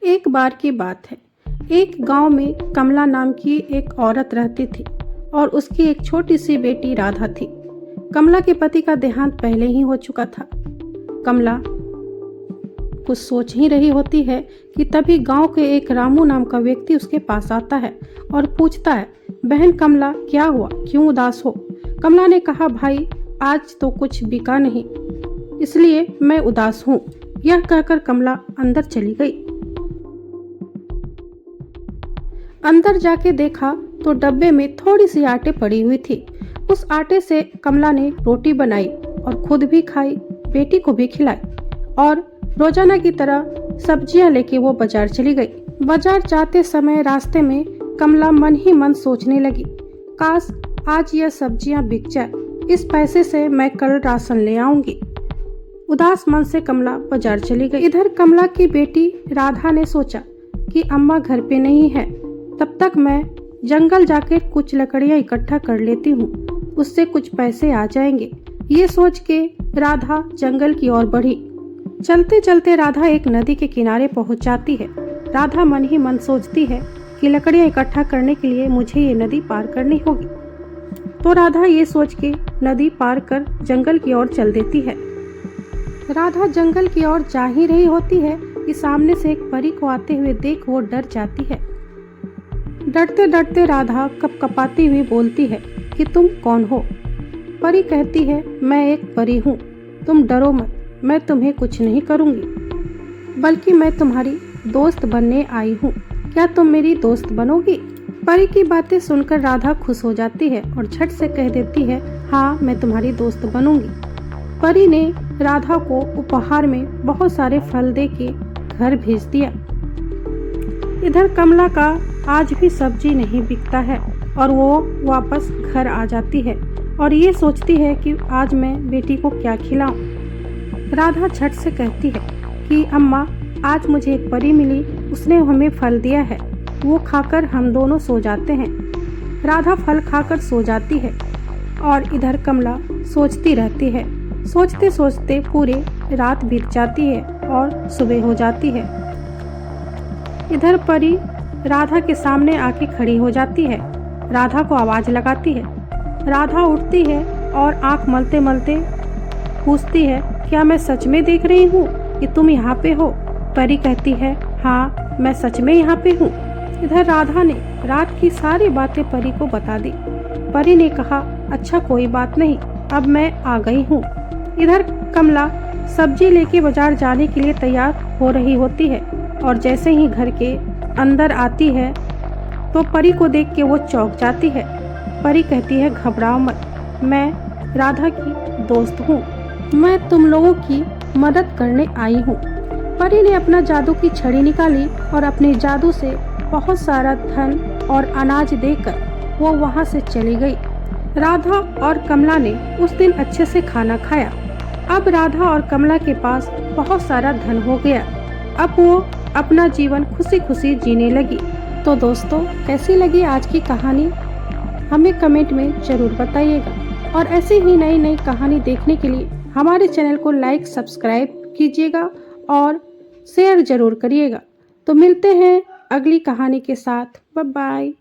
एक बार की बात है। एक गांव में कमला नाम की एक औरत रहती थी और उसकी एक छोटी सी बेटी राधा थी। कमला के पति का देहांत पहले ही हो चुका था। कमला कुछ सोच ही रही होती है कि तभी गांव के एक रामू नाम का व्यक्ति उसके पास आता है और पूछता है, बहन कमला क्या हुआ, क्यों उदास हो? कमला ने कहा, भाई आज तो कुछ बिका नहीं, इसलिए मैं उदास हूँ। यह कहकर कमला अंदर चली गई। अंदर जाके देखा तो डब्बे में थोड़ी सी आटे पड़ी हुई थी। उस आटे से कमला ने रोटी बनाई और खुद भी खाई, बेटी को भी खिलाई और रोजाना की तरह सब्जियां लेके वो बाजार चली गई। बाजार जाते समय रास्ते में कमला मन ही मन सोचने लगी, काश आज यह सब्जियां बिक जाए, इस पैसे से मैं कल राशन ले आऊंगी। उदास मन से कमला बाजार चली गई। इधर कमला की बेटी राधा ने सोचा कि अम्मा घर पे नहीं है, तब तक मैं जंगल जाकर कुछ लकड़ियां इकट्ठा कर लेती हूँ, उससे कुछ पैसे आ जाएंगे। ये सोच के राधा जंगल की ओर बढ़ी। चलते चलते राधा एक नदी के किनारे पहुंच जाती है। राधा मन ही मन सोचती है कि लकड़ियां इकट्ठा करने के लिए मुझे ये नदी पार करनी होगी। तो राधा ये सोच के नदी पार कर जंगल की ओर चल देती है। राधा जंगल की ओर जा ही रही होती है कि सामने से एक परी को आते हुए देख वो डर जाती है। डरते डरते राधा कपकपाती हुई बोलती है कि तुम कौन हो? परी कहती है, मैं एक परी हूँ, तुम डरो मत, मैं तुम्हें कुछ नहीं करूँगी, बल्कि मैं तुम्हारी दोस्त बनने आई हूँ। क्या तुम मेरी दोस्त बनोगी? परी की बातें सुनकर राधा खुश हो जाती है और झट से कह देती है, हाँ मैं तुम्हारी दोस्त बनूंगी। परी ने राधा को उपहार में बहुत सारे फल दे के घर भेज दिया। इधर कमला का आज भी सब्जी नहीं बिकता है और वो वापस घर आ जाती है और ये सोचती है कि आज मैं बेटी को क्या खिलाऊं। राधा झट से कहती है कि अम्मा आज मुझे एक परी मिली, उसने हमें फल दिया है, वो खाकर हम दोनों सो जाते हैं। राधा फल खाकर सो जाती है और इधर कमला सोचती रहती है। सोचते सोचते पूरी रात बीत जाती है और सुबह हो जाती है। इधर परी राधा के सामने आके खड़ी हो जाती है, राधा को आवाज लगाती है। राधा उठती है और आंख मलते मलते पूछती है, क्या मैं सच में देख रही हूँ कि तुम यहाँ पे हो? परी कहती है, हाँ मैं सच में यहाँ पे हूँ। इधर राधा ने रात की सारी बातें परी को बता दी। परी ने कहा, अच्छा कोई बात नहीं, अब मैं आ गई हूँ। इधर कमला सब्जी लेके बाजार जाने के लिए तैयार हो रही होती है और जैसे ही घर के अंदर आती है तो परी को देख के वो चौंक जाती है। परी कहती है, घबराओ मत, मैं राधा की दोस्त हूँ, मैं तुम लोगों की मदद करने आई हूँ। परी ने अपना जादू की छड़ी निकाली और अपने जादू से बहुत सारा धन और अनाज देकर वो वहाँ से चली गई। राधा और कमला ने उस दिन अच्छे से खाना खाया। अब राधा और कमला के पास बहुत सारा धन हो गया। अब वो अपना जीवन खुशी खुशी जीने लगी। तो दोस्तों, कैसी लगी आज की कहानी हमें कमेंट में जरूर बताइएगा और ऐसी ही नई नई कहानी देखने के लिए हमारे चैनल को लाइक सब्सक्राइब कीजिएगा और शेयर जरूर करिएगा। तो मिलते हैं अगली कहानी के साथ। Bye bye.